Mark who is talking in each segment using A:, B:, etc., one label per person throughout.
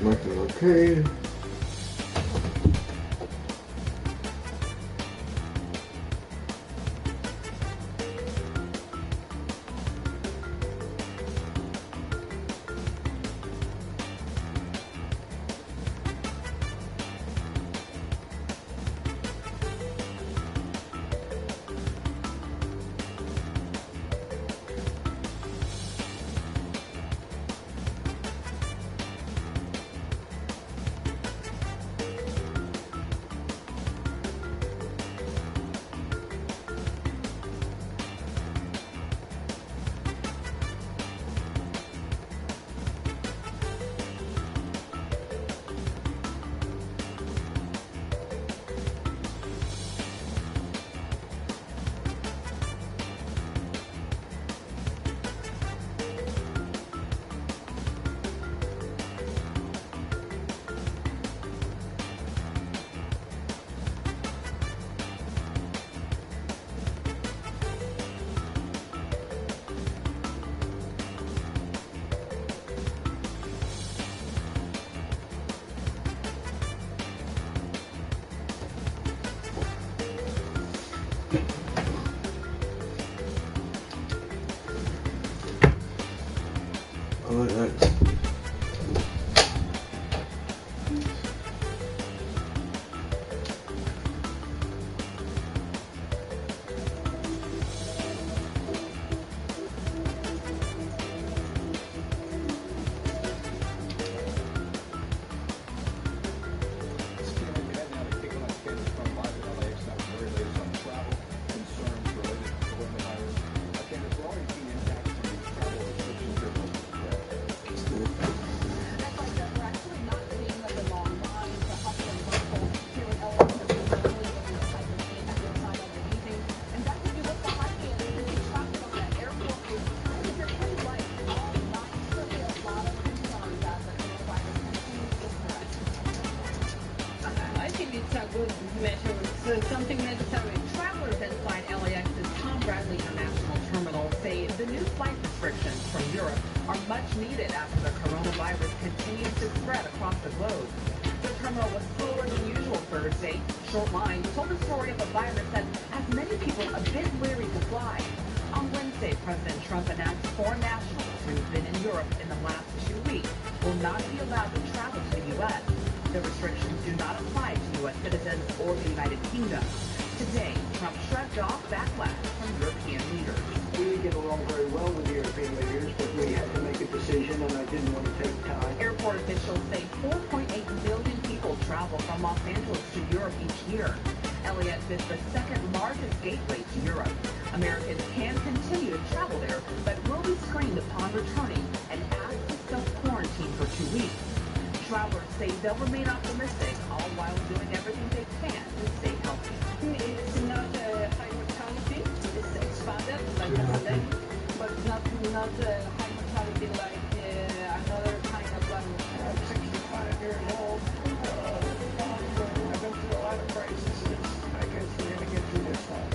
A: Nothing okay. Alright.
B: It's a good measure. It's something necessary. Travelers inside LAX's Tom Bradley International Terminal say the new flight restrictions from Europe are much needed after the coronavirus continues to spread across the globe. The terminal was slower than usual Thursday. Short lines told the story of a virus that has many people a bit weary to fly. On Wednesday, President Trump announced foreign nationals who've been in Europe in the last 2 weeks will not be allowed to travel to the U.S. The restrictions do not apply to U.S. citizens or the United Kingdom. Today, Trump shrugged off backlash from European leaders.
C: We didn't get along very well with the European leaders, but we had to make a decision, and I didn't want to take time.
B: Airport officials say 4.8 million people travel from Los Angeles to Europe each year. LAX is the second largest gateway to Europe. Americans can continue to travel there, but will be screened upon returning and asked to self-quarantine for 2 weeks. Travelers say they'll remain optimistic, all while doing everything they can to stay healthy.
D: It's not a high mortality. It's expanded like a pandemic, but not high mortality like another kind of 65 years old. I've been through a lot of crises. I guess we're going to get through this one.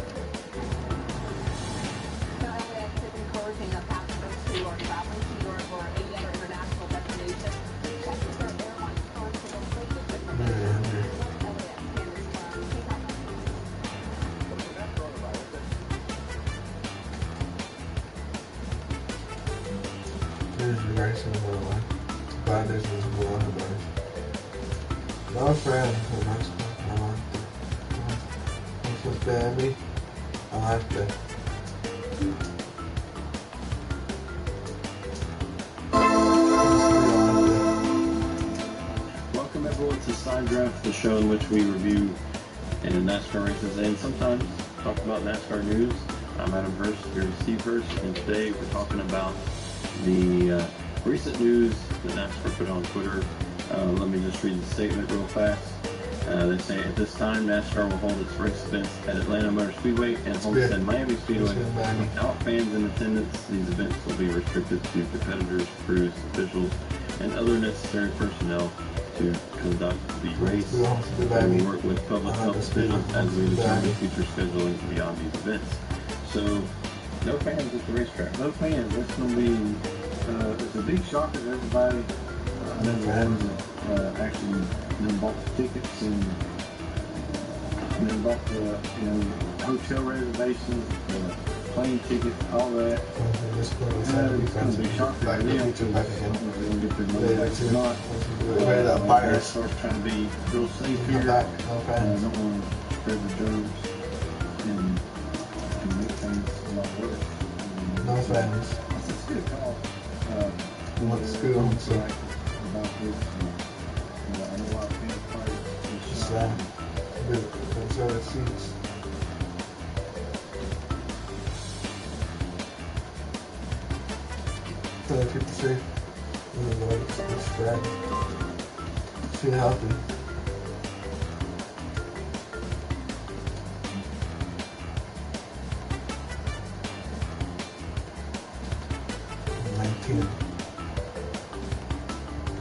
B: The LAX is encouraging the passengers who are traveling to Europe or any other international destination to check with their airline cards for those latest information.
A: This is very similar. But this is more about no friend for Mexico. I like it. This is baby. I like it.
E: Welcome everyone to Side Draft, the show in which we review and NASCAR races and sometimes talk about NASCAR news. I'm Adam Hurst, here with Steve Hurst, and today we're talking about the recent news that NASCAR put on Twitter. Let me just read the statement real fast. They say, at this time, NASCAR will hold its race events at Atlanta Motor Speedway and Homestead Miami Speedway. Without fans in attendance, these events will be restricted to competitors, crews, officials, and other necessary personnel to conduct the race. And we work with public health officials as we determine future scheduling beyond these events. So, no fans at the racetrack.
F: No fans. That's going to be it's a big shocker to everybody. I never had
E: actually bought the tickets and bought the hotel reservations, the plane tickets, all that.
A: This point is
E: It's going to be shocking
A: back
E: to them
A: to
E: because
A: back
E: they're
A: again.
E: going to get their money back. It's not.
A: Ready to
E: They
A: virus.
E: start trying to be real safe
A: Come
E: here.
A: back, no
E: I
A: fans.
E: don't want to spread the germs and make things a lot worse.
A: No fans.
E: It's a good call.
A: We went to school, so
E: About this. I know a lot of fans probably
A: it's sad. Those are the seats. So that people safe. It's bad. Stay healthy.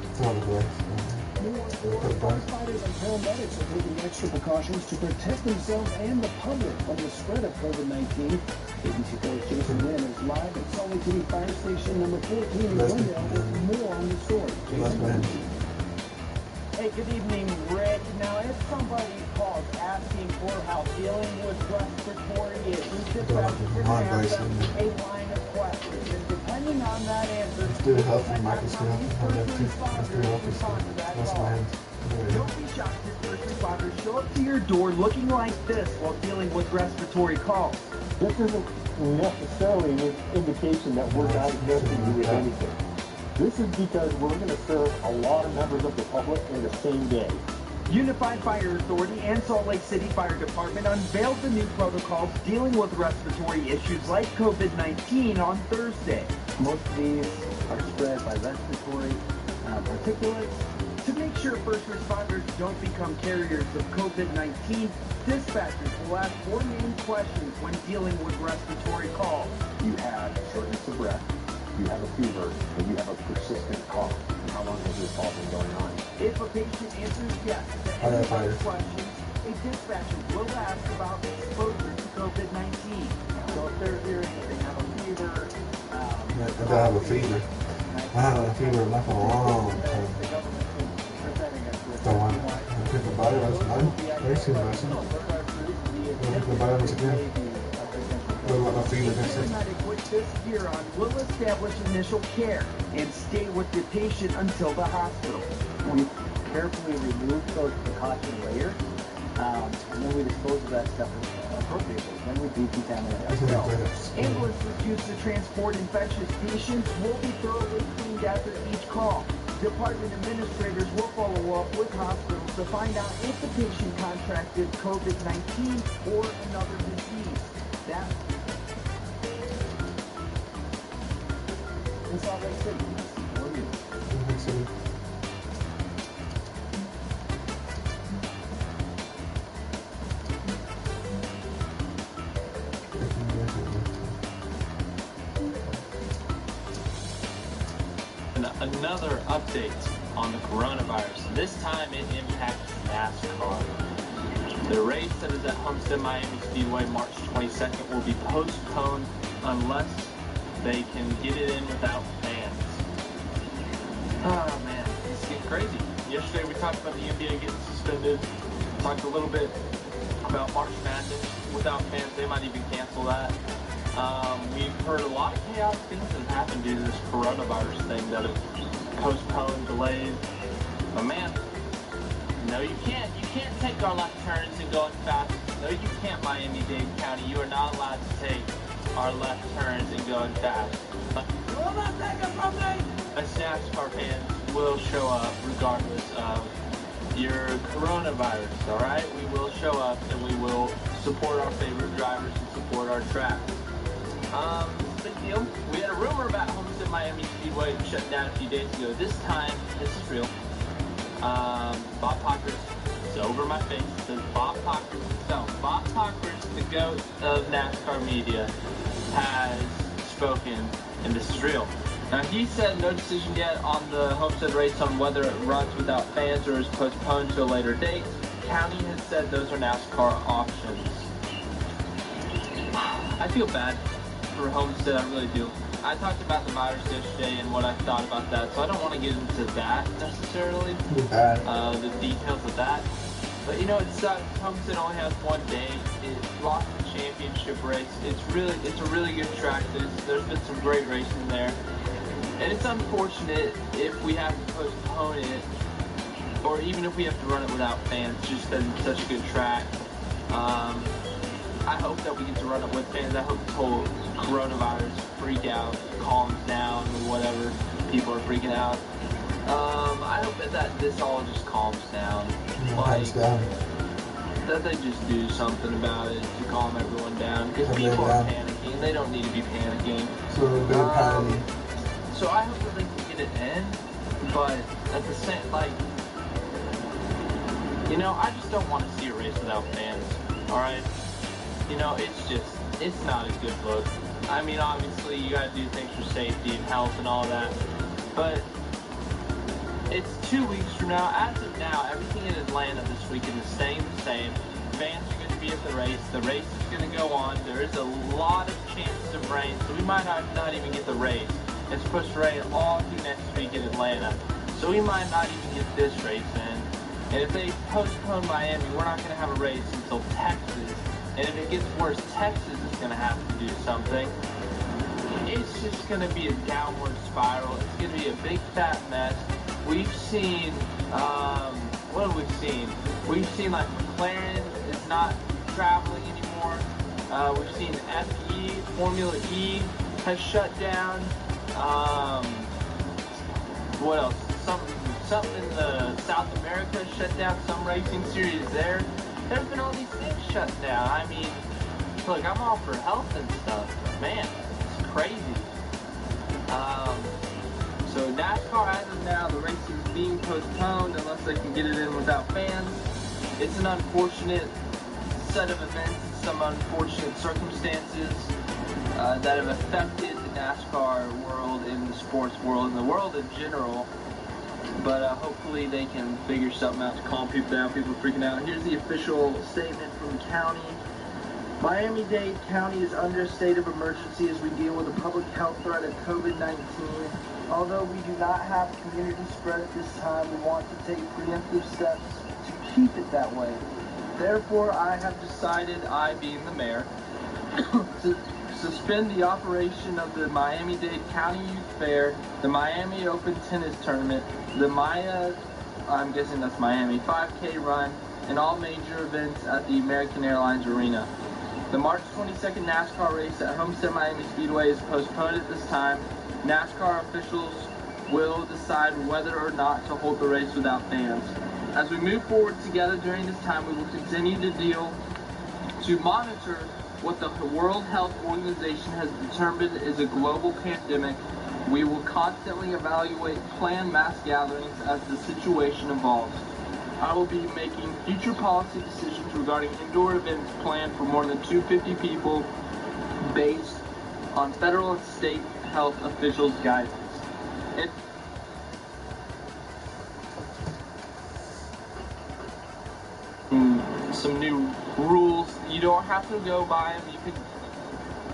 A: It's all the way.
C: Firefighters and paramedics are taking extra precautions to protect themselves and the public from the spread of COVID-19. ABC 4's Jason Wynn is live at Salt Lake City Fire Station number 14 in Glendale with more on the story. Jason.
F: Hey, good evening, Rick. Now, if somebody calls asking for help dealing with respiratory issues, dispatchers are going to ask them a line of questions. And depending on that answer,
A: Let's do the health and Michael's going to have two. Let's do health and that's my hand.
F: don't be shocked if first responders show up to your door looking like this while dealing with respiratory calls.
G: This isn't necessarily an indication that we're diagnosing you with anything. This is because we're going to serve a lot of members of the public in the same day.
F: Unified Fire Authority and Salt Lake City Fire Department unveiled the new protocols dealing with respiratory issues like COVID-19 on Thursday.
G: Most of these are spread by respiratory particulates.
F: To make sure first responders don't become carriers of COVID-19, dispatchers will ask four main questions when dealing with respiratory calls.
G: You have shortness of breath, you have a fever, and you have a persistent cough. And how long has this all been going on?
F: If a patient answers yes to any of those questions, a dispatcher will ask about exposure to COVID-19.
G: So if they're hearing that they have a fever,
A: I have a fever. I haven't had a fever like a long time.
G: the government is presenting us with
A: Don't want it. I think the virus, man. Very soon, man. The virus again. What about my fever? That's it.
F: Paramedic with this gear on will establish initial care and stay with the patient until the hospital.
G: We carefully remove those precaution layers, and then we dispose of that stuff appropriately. Then we decontaminate ourselves.
F: Ambulances used to transport infectious patients will be thoroughly cleaned after each call. Department administrators will follow up with hospitals to find out if the patient contracted COVID-19 or another disease. That
G: In Salt Lake City, what do you?
H: Another update on the coronavirus. This time it impacts NASCAR. The race that is at Homestead Miami Speedway March 22nd will be postponed unless they can get it in without fans. Oh man, it's getting crazy. Yesterday we talked about the NBA getting suspended. Talked a little bit about March Madness without fans. They might even cancel that. We've heard a lot of chaotic things that have happened due to this coronavirus thing that have postponed, delayed. But man, no you can't. You can't take our left turns and go fast. No you can't, Miami-Dade County. You are not allowed to take our left turns and go fast. You will not take it from me! Us NASCAR fans will show up regardless of your coronavirus, alright? We will show up and we will support our favorite drivers and support our track. Big deal. We had a rumor about Homestead Miami Speedway shut down a few days ago. This time, this is real. Bob Pockers, it's over my face. It says Bob Pockers himself. Bob Pockers, the GOAT of NASCAR media, has spoken, and this is real. Now, he said no decision yet on the Homestead race on whether it runs without fans or is postponed to a later date. County has said those are NASCAR options. I feel bad. for Homestead, I really do. I talked about the virus yesterday and what I thought about that, so I don't want to get into that necessarily, the details of that. But you know, it sucks. Homestead only has one day. It lost the championship race. It's a really good track. There's been some great racing there, and it's unfortunate if we have to postpone it, or even if we have to run it without fans, just because it's such a good track. I hope that we get to run it with fans. I hope this whole coronavirus freak out calms down or whatever. People are freaking out. I hope that this all just calms down. Like, that they just do something about it to calm everyone down. Because people are panicking. They don't need to be panicking.
A: So a bit of panic.
H: So I hope that they can get it in. But at the same, like, you know, I just don't want to see a race without fans. Alright? You know, it's not a good look. I mean, obviously, you gotta do things for safety and health and all that. But it's 2 weeks from now. As of now, everything in Atlanta this weekend is staying the same. Fans are going to be at the race. The race is going to go on. There is a lot of chances of rain, so we might not even get the race. It's supposed to rain all through next week in Atlanta, so we might not even get this race in. And if they postpone Miami, we're not going to have a race until Texas. And if it gets worse, Texas is going to have to do something. It's just going to be a downward spiral. It's going to be a big fat mess. We've seen, what have we seen? We've seen like McLaren is not traveling anymore. We've seen FE, Formula E has shut down. What else? Something in the South America shut down, some racing series there. There's been all these things shut down. I mean, look, I'm all for health and stuff, but man, it's crazy. So NASCAR, as of now, the race is being postponed unless they can get it in without fans. It's an unfortunate set of events, some unfortunate circumstances that have affected the NASCAR world, and the sports world, and the world in general. But hopefully they can figure something out to calm people down. People are freaking out. Here's the official statement from the county. Miami-Dade County is under a state of emergency as we deal with a public health threat of COVID-19. Although we do not have community spread at this time, we want to take preemptive steps to keep it that way. Therefore, I have decided, I being the mayor, to suspend the operation of the Miami-Dade County Youth Fair, the Miami Open Tennis Tournament, the I'm guessing that's Miami, 5K run, and all major events at the American Airlines Arena. The March 22nd NASCAR race at Homestead Miami Speedway is postponed at this time. NASCAR officials will decide whether or not to hold the race without fans. As we move forward together during this time, we will continue to monitor what the World Health Organization has determined is a global pandemic. We will constantly evaluate planned mass gatherings as the situation evolves. I will be making future policy decisions regarding indoor events planned for more than 250 people based on federal and state health officials' guidance. Some new rules. You don't have to go by them.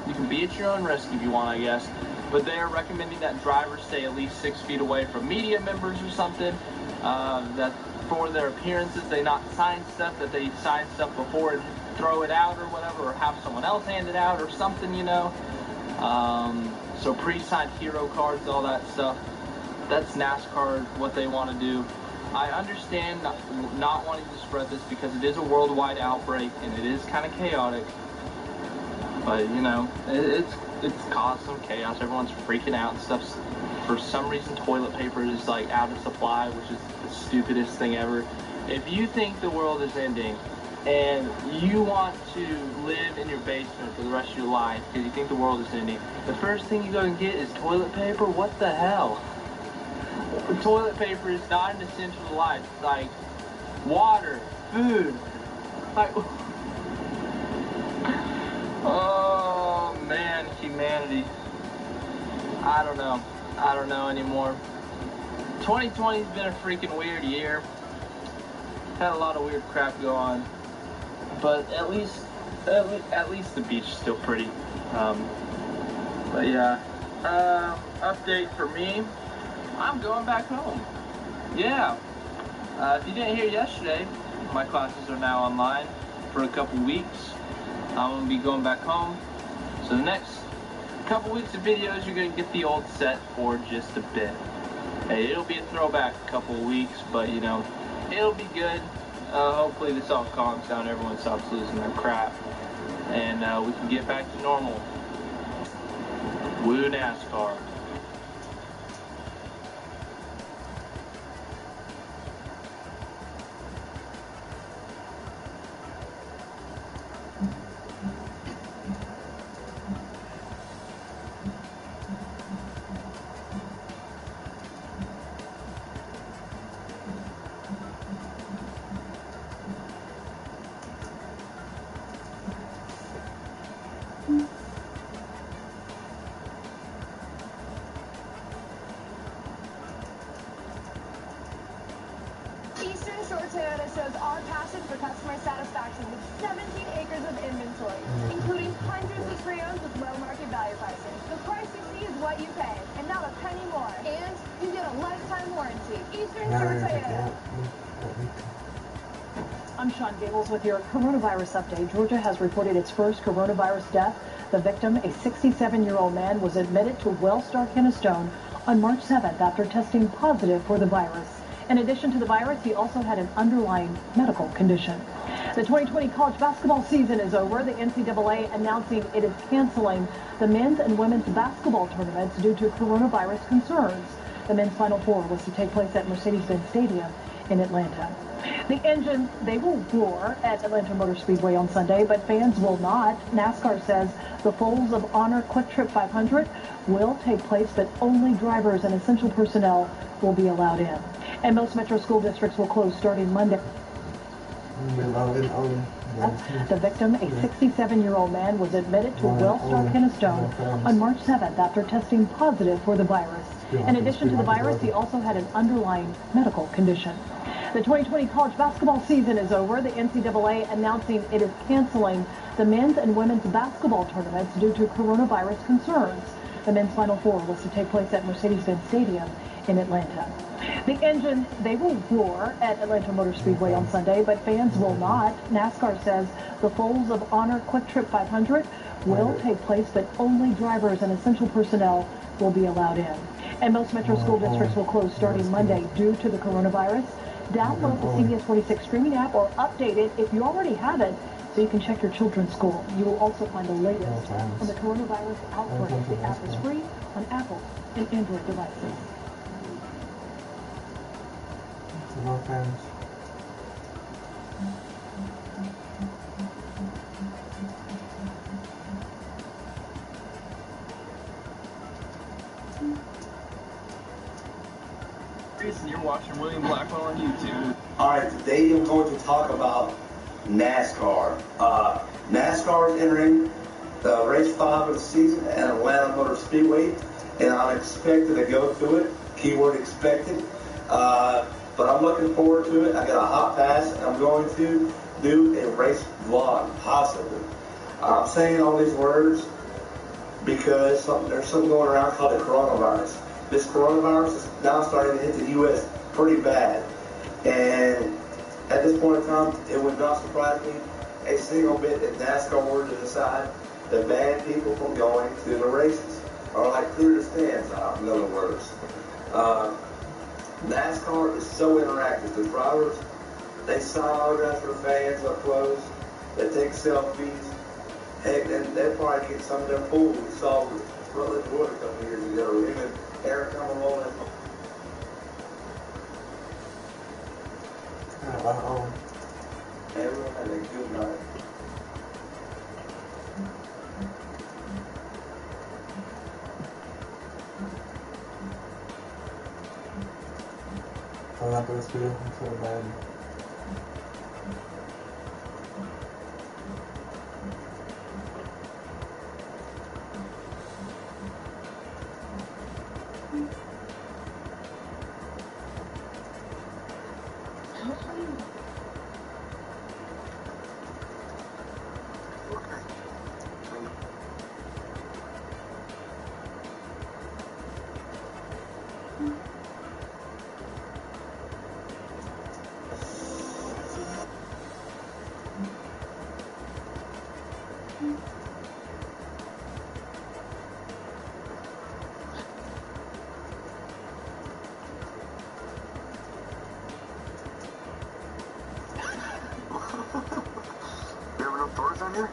H: You can be at your own risk if you want, I guess. But they are recommending that drivers stay at least 6 feet away from media members or something. That for their appearances, they not sign stuff, that they sign stuff before and throw it out or whatever, or have someone else hand it out or something, you know. So pre-signed hero cards, all that stuff. That's NASCAR, what they want to do. I understand not wanting to spread this because it is a worldwide outbreak and it is kind of chaotic. But, you know, it's caused some chaos. Everyone's freaking out and stuff. For some reason, toilet paper is, like, out of supply, which is the stupidest thing ever. If you think the world is ending and you want to live in your basement for the rest of your life because you think the world is ending, the first thing you go and get is toilet paper? What the hell? Toilet paper is not an essential to life. It's like water, food. Like, oh man, humanity. I don't know. I don't know anymore. 2020's been a freaking weird year. Had a lot of weird crap go on. But at least the beach is still pretty. But yeah, update for me, I'm going back home. Yeah, if you didn't hear yesterday, my classes are now online for a couple weeks. I'm going to be going back home. So the next couple weeks of videos, you're going to get the old set for just a bit. Hey, it'll be a throwback couple of weeks, but you know, it'll be good. Hopefully this all calms down, everyone stops losing their crap, and we can get back to normal. Woo NASCAR.
D: Eastern Shore Toyota shows our passion for customer satisfaction with 17 acres of inventory, including hundreds of pre-owned with low market value pricing. The price you see is what you pay, and not a penny more. And you get a lifetime warranty. Eastern Shore Toyota.
B: I'm Sean Gables with your coronavirus update. Georgia has reported its first coronavirus death. The victim, a 67-year-old man, was admitted to Wellstar Kennestone on March 7th after testing positive for the virus. In addition to the virus, he also had an underlying medical condition. The 2020 college basketball season is over. The NCAA announcing it is canceling the men's and women's basketball tournaments due to coronavirus concerns. The men's Final Four was to take place at Mercedes-Benz Stadium in Atlanta. The engines, they will roar at Atlanta Motor Speedway on Sunday, but fans will not. NASCAR says the Folds of Honor Quick Trip 500 will take place, but only drivers and essential personnel will be allowed in. And most metro school districts will close starting Monday. The victim, a 67-year-old man, was admitted to Wellstar Kennestone on March 7th after testing positive for the virus. In addition to the virus, he also had an underlying medical condition. The 2020 college basketball season is over. The NCAA announcing it is canceling the men's and women's basketball tournaments due to coronavirus concerns. The men's Final Four was to take place at Mercedes-Benz Stadium in Atlanta. The engines, they will roar at Atlanta Motor Speedway on Sunday, but fans will not. NASCAR says the Folds of Honor Quick Trip 500 will take place, but only drivers and essential personnel will be allowed in. And most metro school districts will close starting Monday due to the coronavirus. Download the CBS 46 streaming app or update it if you already have it so you can check your children's school. You will also find the latest on the coronavirus outbreak. The app is free on Apple and Android devices.
A: No thanks.
H: You're watching William Blackwell on YouTube.
I: Alright, today I'm going to talk about NASCAR. NASCAR is entering the race 5 of the season at Atlanta Motor Speedway, and I'm expected to go to it. Keyword expected. But I'm looking forward to it. I got a hot pass, and I'm going to do a race vlog, possibly. I'm saying all these words because there's something going around called the coronavirus. This coronavirus is now starting to hit the U.S. pretty bad. And at this point in time, it would not surprise me a single bit if NASCAR were to decide to ban people from going to the races, or like clear the stands out, in other words. NASCAR is so interactive. The drivers, they sign autographs for fans up close. They take selfies. Heck, and they probably get some of their fools we saw with Rutledge Wood a couple years ago. Him and Eric coming rolling. Everyone had a good night.
A: I'm not going to speak until bad.
J: doors on here?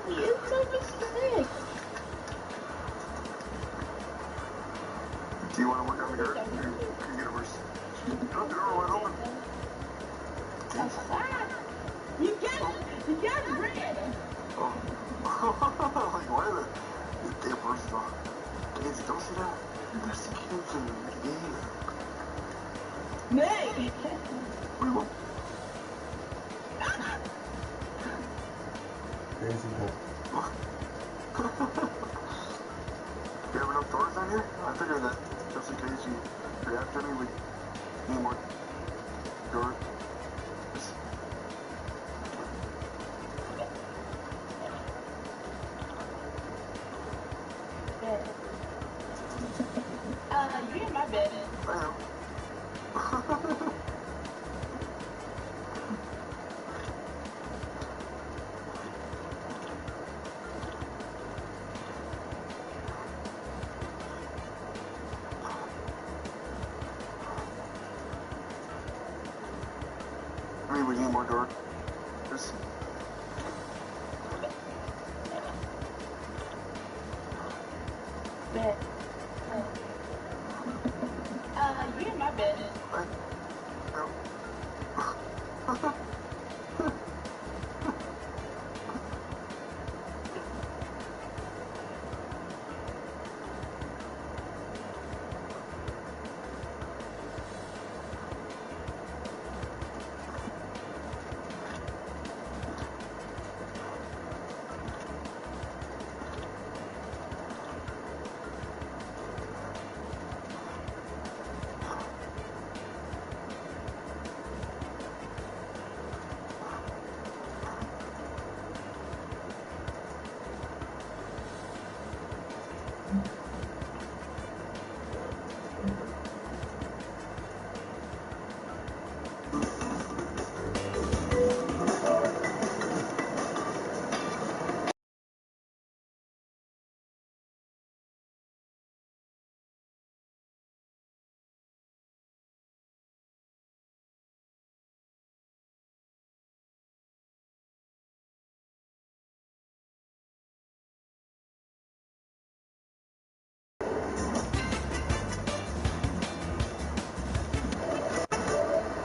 D: It's so sick.
J: Do you want to work on the guard? Can you get the door wide open?
D: You got red.
J: Oh. Like, why are the damn horses off? Kids, don't see that? There's the kids in the game.
D: Nay.
J: We will.
A: Crazy guy.
J: You have enough doors on here? I figured that just in case you react to me, we need more doors.
D: You're in my bed.
J: I know. I mean, we need more doors. Just...
D: Bed. You're in my bed.
J: I...